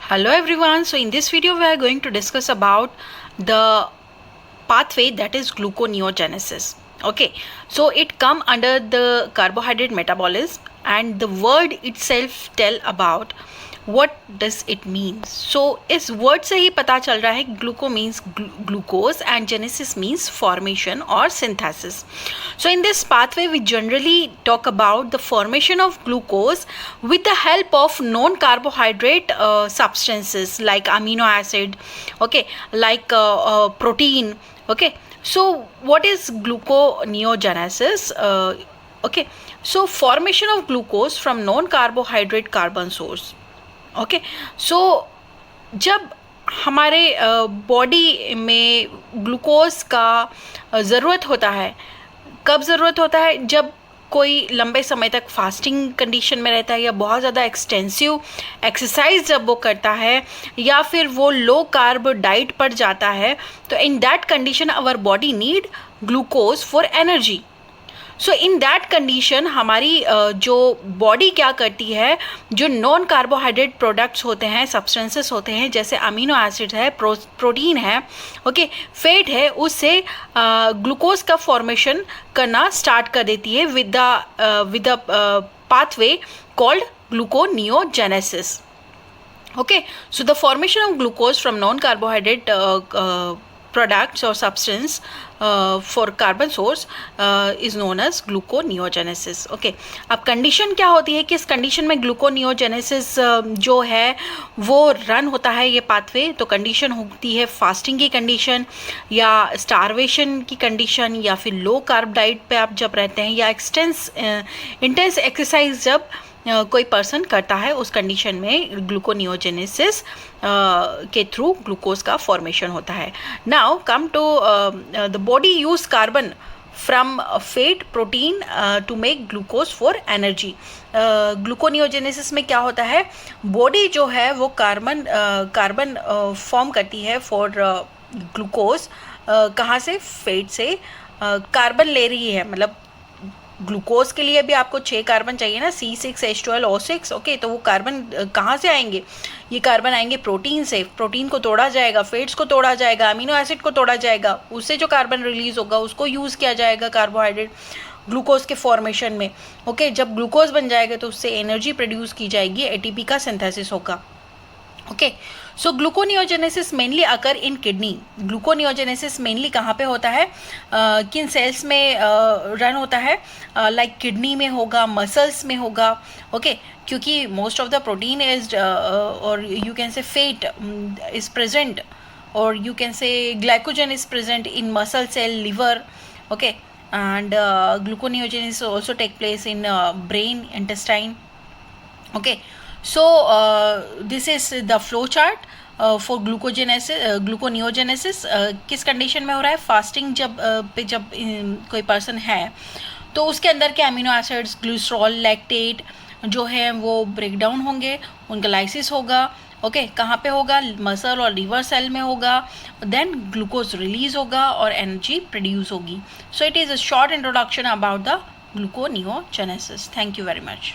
Hello everyone, so in this video we are going to discuss about the pathway that is gluconeogenesis. Okay, so it come under the carbohydrate metabolism and the word itself tell about what does it mean. So इस word से ही पता चल रहा है gluco means glucose and genesis means formation or synthesis. So in this pathway we generally talk about the formation of glucose with the help of non-carbohydrate substances like amino acid, okay, like protein, okay. So what is gluconeogenesis? Okay, so formation of glucose from non-carbohydrate carbon source. Okay, so जब हमारे body में glucose का ज़रूरत होता है, कब ज़रूरत होता है? जब कोई लंबे समय तक फास्टिंग कंडीशन में रहता है या बहुत ज़्यादा एक्सटेंसिव एक्सरसाइज जब वो करता है या फिर वो लो कार्ब डाइट पर जाता है, तो in that condition our body need glucose for energy. So in that condition हमारी जो बॉडी क्या करती है, जो नॉन कार्बोहाइड्रेट प्रोडक्ट्स होते हैं, सब्सटेंसेस होते हैं, जैसे अमीनो एसिड है, प्रोटीन है, ओके, फैट है, उससे ग्लूकोज का फॉर्मेशन करना स्टार्ट कर देती है with the pathway called gluconeogenesis. Okay, so the formation of glucose from non-carbohydrate products or substance for carbon source is known as gluconeogenesis. Okay, अब कंडीशन क्या होती है कि इस कंडीशन में ग्लूकोनियोजेनेसिस जो है वो रन होता है ये पाथवे. तो कंडीशन होती है फास्टिंग की कंडीशन या स्टारवेशन की कंडीशन या फिर लो कार्ब डाइट पे आप जब रहते हैं या इंटेंस एक्सरसाइज जब कोई पर्सन करता है, उस कंडीशन में ग्लूकोनियोजेनेसिस के थ्रू ग्लूकोज का फॉर्मेशन होता है. Now come to the body use carbon from fat protein to make glucose for energy. Gluconeogenesis में क्या होता है, बॉडी जो है वो कार्बन फॉर्म करती है फॉर ग्लूकोज. कहाँ से? फैट से कार्बन ले रही है, मतलब ग्लूकोज के लिए भी आपको 6 कार्बन चाहिए ना, C6H12O6. ओके, तो वो कार्बन कहाँ से आएंगे? ये कार्बन आएंगे प्रोटीन से. प्रोटीन को तोड़ा जाएगा, फैट्स को तोड़ा जाएगा, अमीनो एसिड को तोड़ा जाएगा, उससे जो कार्बन रिलीज होगा उसको यूज़ किया जाएगा कार्बोहाइड्रेट ग्लूकोज के फॉर्मेशन में. ओके, जब ग्लूकोज बन जाएगा तो उससे एनर्जी प्रोड्यूस की जाएगी, ATP का सिंथेसिस होगा. ओके, सो ग्लूकोनियोजेनेसिस मेनली अकर इन किडनी. ग्लूकोनियोजेनेसिस मेनली कहाँ पे होता है, किन सेल्स में रन होता है? लाइक किडनी में होगा, मसल्स में होगा. ओके, क्योंकि most of the protein is और you can say fat is present और you can say glycogen is present in muscle cell, liver. Okay, and gluconeogenesis also take place in brain, intestine. Okay, so this is the flow chart for gluconeogenesis. किस condition में हो रहा है? Fasting जब कोई person है तो उसके अंदर के अमीनो एसिड्स, ग्लिसरॉल, लैक्टेट जो है वो ब्रेक डाउन होंगे, उनका लाइसिस होगा. ओके, कहाँ पे होगा? मसल और लिवर सेल में होगा. देन ग्लूकोज रिलीज होगा और एनर्जी प्रोड्यूस होगी. So it is a short introduction about the gluconeogenesis. Thank you very much.